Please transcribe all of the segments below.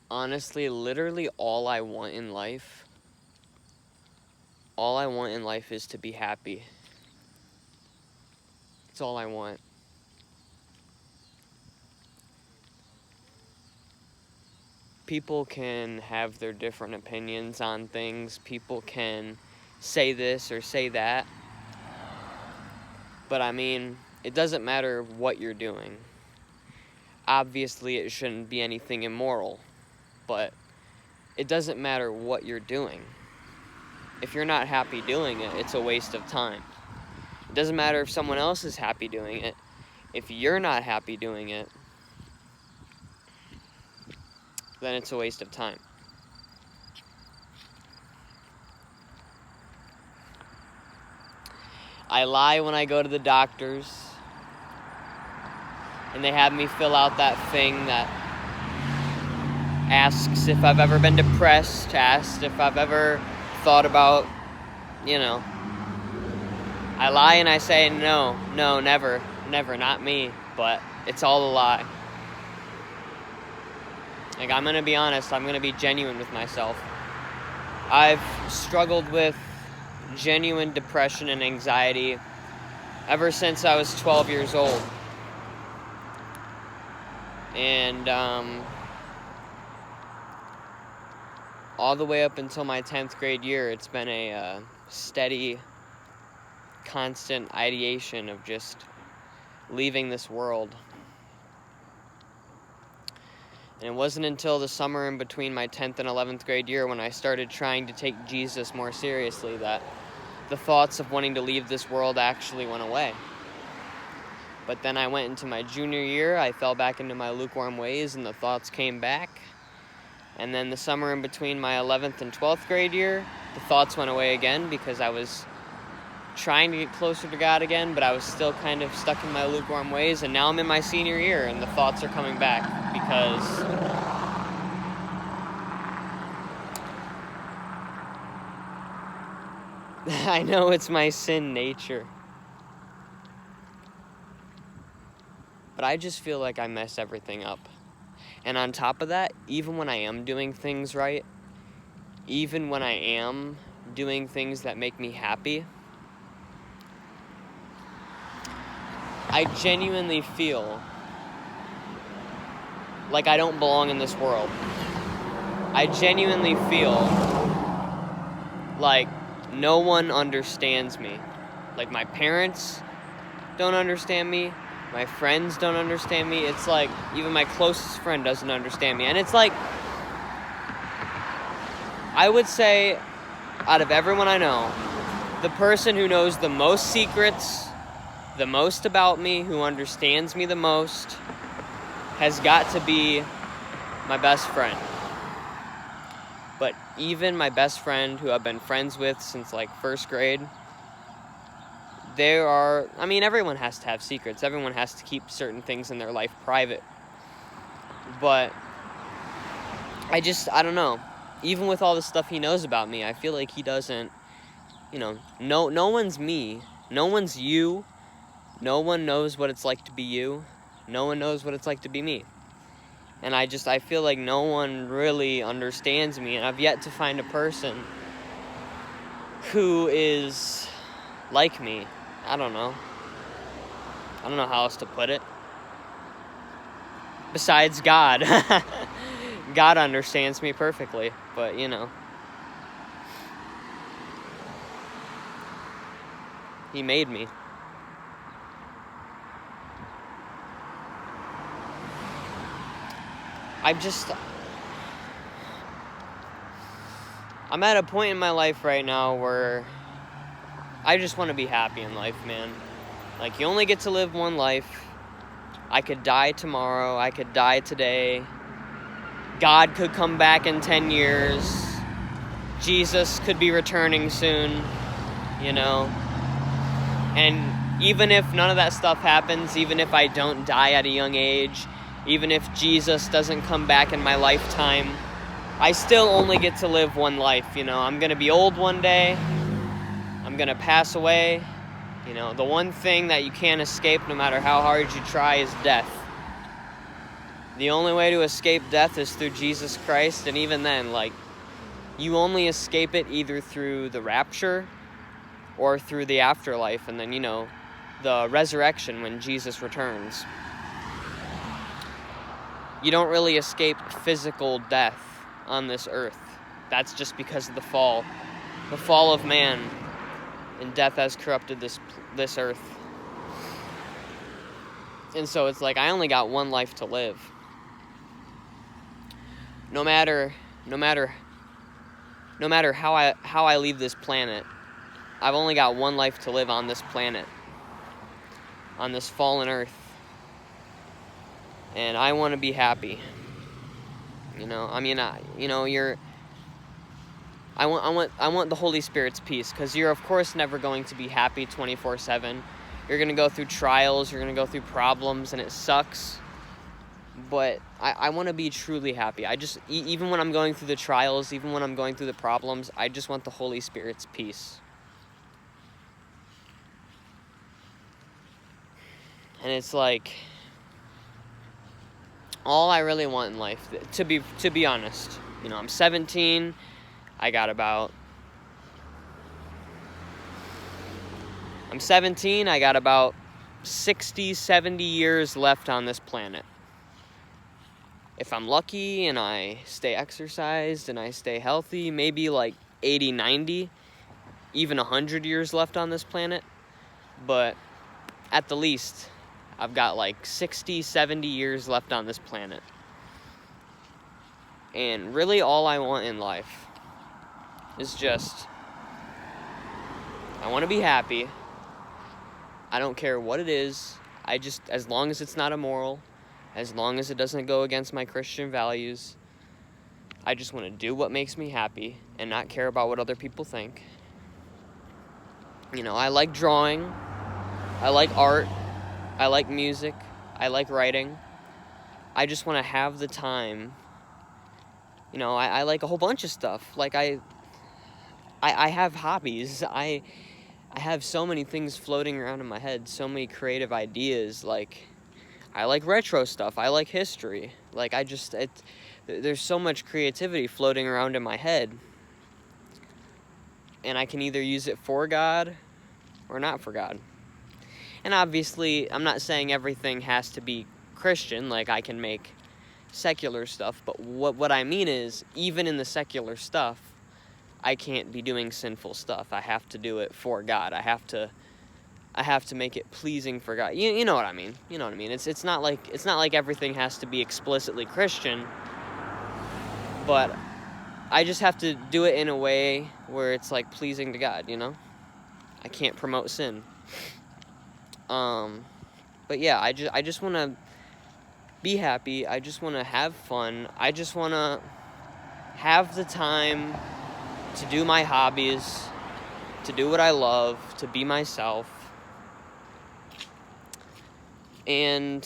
honestly, literally all I want in life is to be happy. It's all I want. People can have their different opinions on things. People can say this or say that. But I mean, it doesn't matter what you're doing. Obviously, it shouldn't be anything immoral. But it doesn't matter what you're doing. If you're not happy doing it, it's a waste of time. It doesn't matter if someone else is happy doing it. If you're not happy doing it, then it's a waste of time. I lie when I go to the doctors, and they have me fill out that thing that asks if I've ever been depressed, asks if I've ever thought about, I lie and I say no, never, not me, but it's all a lie. Like, I'm gonna be honest, I'm gonna be genuine with myself. I've struggled with genuine depression and anxiety ever since I was 12 years old. And all the way up until my 10th grade year, it's been a steady, constant ideation of just leaving this world. And it wasn't until the summer in between my 10th and 11th grade year when I started trying to take Jesus more seriously that the thoughts of wanting to leave this world actually went away. But then I went into my junior year, I fell back into my lukewarm ways, and the thoughts came back. And then the summer in between my 11th and 12th grade year, the thoughts went away again because I was trying to get closer to God again, but I was still kind of stuck in my lukewarm ways. And now I'm in my senior year, and the thoughts are coming back because I know it's my sin nature. But I just feel like I mess everything up. And on top of that, even when I am doing things right, even when I am doing things that make me happy, I genuinely feel like I don't belong in this world. I genuinely feel like no one understands me. Like, my parents don't understand me. My friends don't understand me. It's like even my closest friend doesn't understand me. And it's like, I would say, out of everyone I know, the person who knows the most secrets, the most about me, who understands me the most, has got to be my best friend. But even my best friend, who I've been friends with since like first grade, everyone has to have secrets. Everyone has to keep certain things in their life private. But I don't know. Even with all the stuff he knows about me, I feel like he doesn't, no one's me. No one's you. No one knows what it's like to be you. No one knows what it's like to be me. And I feel like no one really understands me. And I've yet to find a person who is like me. I don't know how else to put it. Besides God. God understands me perfectly, but He made me. I'm at a point in my life right now where I just want to be happy in life, man. Like, you only get to live one life. I could die tomorrow. I could die today. God could come back in 10 years. Jesus could be returning soon, And even if none of that stuff happens, even if I don't die at a young age, even if Jesus doesn't come back in my lifetime, I still only get to live one life, I'm going to be old one day. I'm going to pass away. The one thing that you can't escape no matter how hard you try is death. The only way to escape death is through Jesus Christ, and even then, like, you only escape it either through the rapture or through the afterlife, and then, the resurrection when Jesus returns. You don't really escape physical death on this earth. That's just because of the fall of man, and death has corrupted this earth. And so it's like, I only got one life to live. No matter how I leave this planet, I've only got one life to live on this planet, on this fallen earth. And I want to be happy. I want the Holy Spirit's peace, because you're of course never going to be happy 24/7. You're going to go through trials, you're going to go through problems, and it sucks. But I want to be truly happy. I just, even when I'm going through the trials, even when I'm going through the problems, I just want the Holy Spirit's peace. And it's like, all I really want in life, to be honest, I'm 17, I got about 60, 70 years left on this planet. If I'm lucky and I stay exercised and I stay healthy, maybe like 80, 90, even 100 years left on this planet. But at the least, I've got like 60, 70 years left on this planet. And really all I want in life is just, I want to be happy. I don't care what it is. As long as it's not immoral, as long as it doesn't go against my Christian values, I just want to do what makes me happy and not care about what other people think. I like drawing. I like art. I like music. I like writing. I just want to have the time. I like a whole bunch of stuff. Like, I have hobbies. I have so many things floating around in my head, so many creative ideas. Like, I like retro stuff. I like history. Like, there's so much creativity floating around in my head. And I can either use it for God or not for God. And obviously, I'm not saying everything has to be Christian. Like, I can make secular stuff. But what I mean is, even in the secular stuff, I can't be doing sinful stuff. I have to do it for God. I have to make it pleasing for God. You know what I mean? You know what I mean? It's not like everything has to be explicitly Christian, but I just have to do it in a way where it's like pleasing to God, I can't promote sin. But yeah, I just want to be happy. I just want to have fun. I just want to have the time to do my hobbies, to do what I love, to be myself. And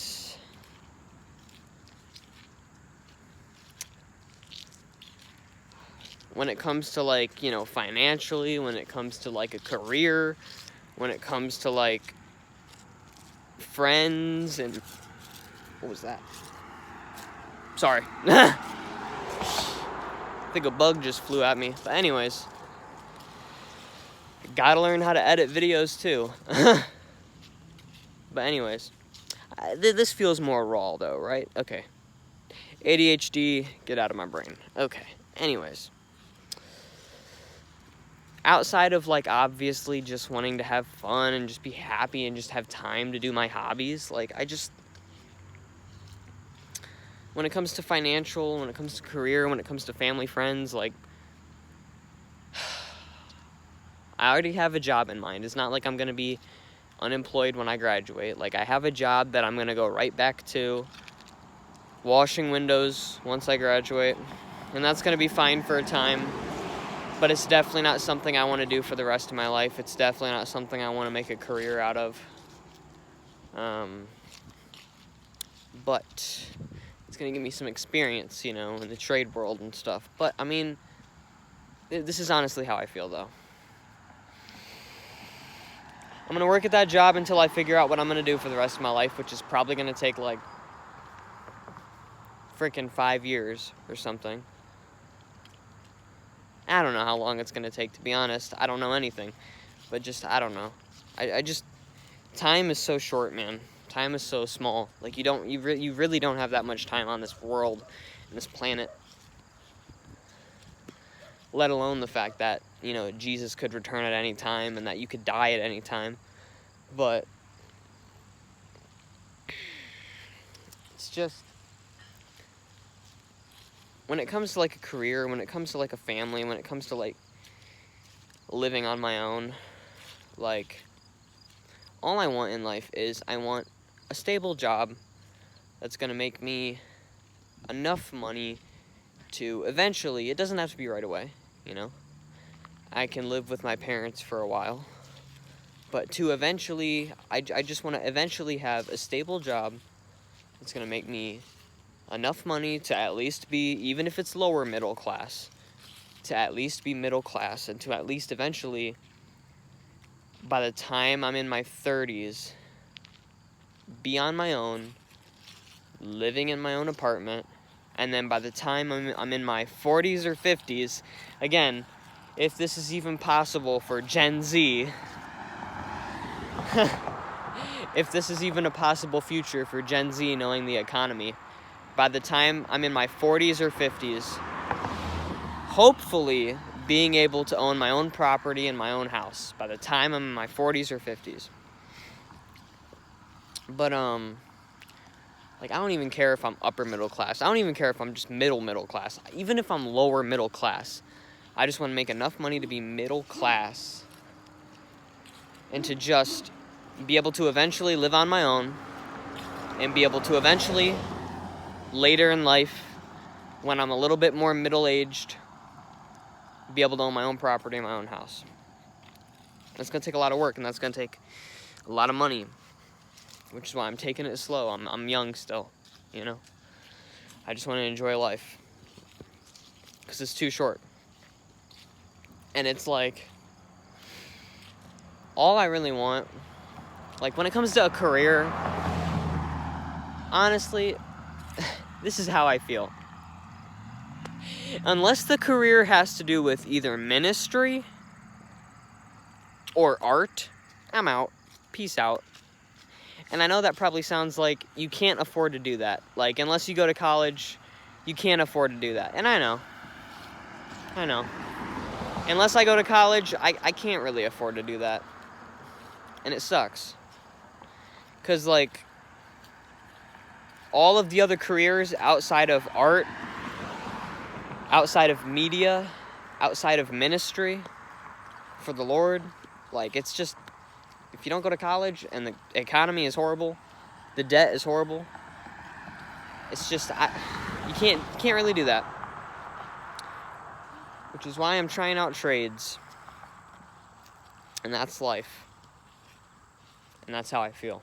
when it comes to, like, financially, when it comes to, like, a career, when it comes to, like, friends, and what was that? Sorry. I think a bug just flew at me. But anyways, gotta learn how to edit videos too. But anyways, this feels more raw though, right? Okay. ADHD, get out of my brain. Okay. Anyways, outside of, like, obviously just wanting to have fun and just be happy and just have time to do my hobbies, like, when it comes to financial, when it comes to career, when it comes to family, friends, like, I already have a job in mind. It's not like I'm going to be unemployed when I graduate. Like, I have a job that I'm going to go right back to, washing windows once I graduate, and that's going to be fine for a time, but it's definitely not something I want to do for the rest of my life. It's definitely not something I want to make a career out of. But it's going to give me some experience, in the trade world and stuff. But, I mean, this is honestly how I feel, though. I'm going to work at that job until I figure out what I'm going to do for the rest of my life, which is probably going to take, like, freaking 5 years or something. I don't know how long it's going to take, to be honest. I don't know anything. But just, I don't know. I just, time is so short, man. Time is so small. Like, you really don't have that much time on this world, and this planet. Let alone the fact that, you know, Jesus could return at any time and that you could die at any time. But it's just, when it comes to like a career, when it comes to like a family, when it comes to like living on my own, like, all I want in life is I want a stable job that's going to make me enough money to eventually, it doesn't have to be right away, you know, I can live with my parents for a while, but to eventually, I just want to eventually have a stable job that's going to make me enough money to at least be, even if it's lower middle class, to at least be middle class, and to at least eventually, by the time I'm in my 30s, be on my own, living in my own apartment, and then by the time I'm in my 40s or 50s, again, if this is even possible for Gen Z, if this is even a possible future for Gen Z knowing the economy, by the time I'm in my 40s or 50s, hopefully being able to own my own property and my own house by the time I'm in my 40s or 50s. But, like, I don't even care if I'm upper middle class. I don't even care if I'm just middle class. Even if I'm lower middle class, I just want to make enough money to be middle class and to just be able to eventually live on my own and be able to eventually, later in life, when I'm a little bit more middle-aged, be able to own my own property and my own house. That's going to take a lot of work, and that's going to take a lot of money, which is why I'm taking it slow. I'm young still, you know? I just want to enjoy life, because it's too short. And it's like, all I really want, like when it comes to a career, honestly, this is how I feel. Unless the career has to do with either ministry or art, I'm out. Peace out. And I know that probably sounds like you can't afford to do that. Like, unless you go to college, you can't afford to do that. And I know. Unless I go to college, I can't really afford to do that. And it sucks. Because, like, all of the other careers outside of art, outside of media, outside of ministry for the Lord, like, it's just, if you don't go to college and the economy is horrible, the debt is horrible, it's just, you can't really do that. Which is why I'm trying out trades. And that's life. And that's how I feel.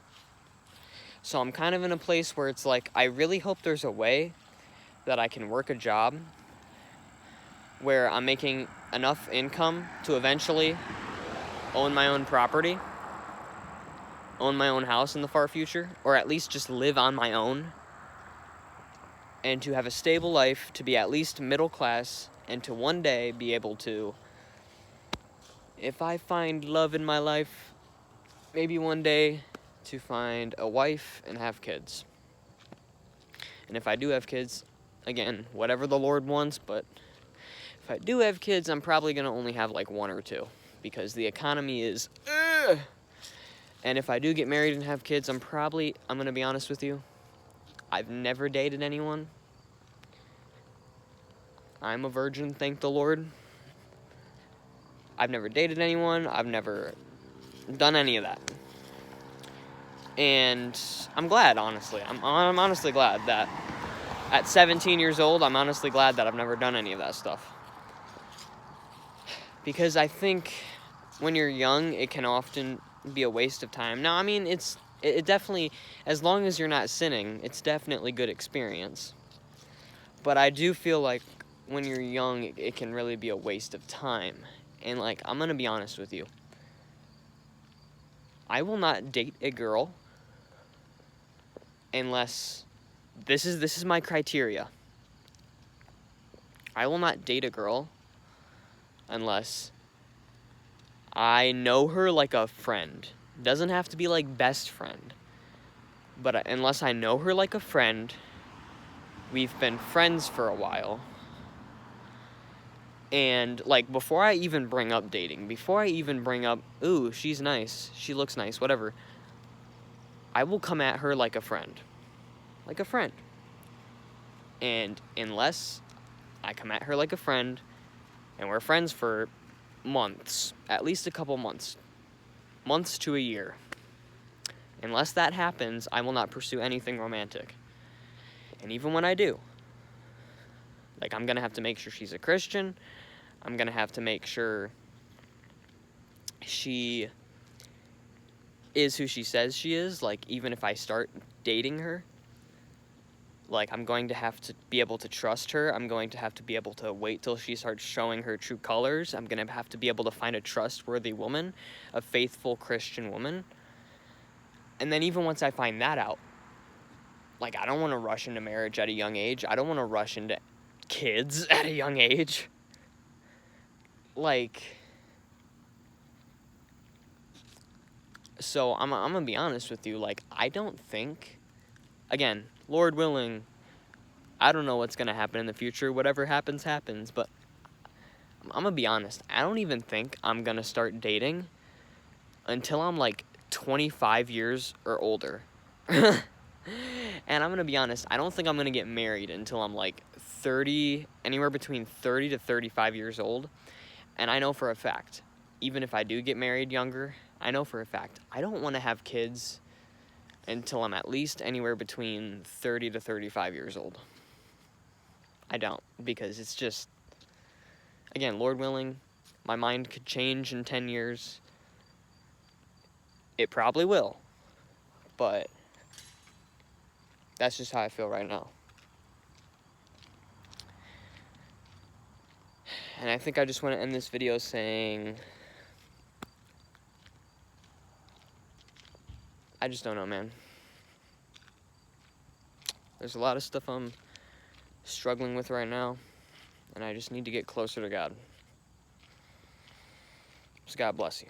So I'm kind of in a place where it's like, I really hope there's a way that I can work a job where I'm making enough income to eventually own my own property, own my own house in the far future, or at least just live on my own, and to have a stable life, to be at least middle class, and to one day be able to, if I find love in my life, maybe one day to find a wife and have kids. And if I do have kids, again, whatever the Lord wants, but if I do have kids, I'm probably going to only have like one or two, because the economy is, And if I do get married and have kids, I'm going to be honest with you, I've never dated anyone. I'm a virgin, thank the Lord. I've never dated anyone. I've never done any of that. And I'm glad, honestly. I'm honestly glad that at 17 years old, I'm honestly glad that I've never done any of that stuff. Because I think when you're young, it can often be a waste of time. Now, I mean, it definitely, as long as you're not sinning, it's definitely good experience. But I do feel like when you're young, it can really be a waste of time. And, like, I'm going to be honest with you. I will not date a girl unless this is my criteria. I will not date a girl unless I know her like a friend. Doesn't have to be like best friend. But unless I know her like a friend, we've been friends for a while. And like before I even bring up dating, before I even bring up, ooh, she's nice, she looks nice, whatever, I will come at her like a friend. Like a friend. And unless I come at her like a friend, and we're friends for months, at least a couple months to a year, unless that happens, I will not pursue anything romantic. And even when I do, like, I'm gonna have to make sure she's a Christian. I'm gonna have to make sure she is who she says she is. Like, even if I start dating her, like, I'm going to have to be able to trust her. I'm going to have to be able to wait till she starts showing her true colors. I'm gonna have to be able to find a trustworthy woman, a faithful Christian woman. And then even once I find that out, like, I don't want to rush into marriage at a young age. I don't want to rush into kids at a young age. Like, so I'm gonna be honest with you. Like, I don't think, again, Lord willing, I don't know what's gonna happen in the future. Whatever happens, happens. But I'm gonna be honest. I don't even think I'm gonna start dating until I'm like 25 years or older. And I'm gonna be honest. I don't think I'm gonna get married until I'm like 30, anywhere between 30 to 35 years old. And I know for a fact, even if I do get married younger, I know for a fact I don't want to have kids until I'm at least anywhere between 30 to 35 years old. I don't, because it's just, again, Lord willing, my mind could change in 10 years. It probably will, but that's just how I feel right now. And I think I just want to end this video saying, I just don't know, man. There's a lot of stuff I'm struggling with right now, and I just need to get closer to God. So God bless you.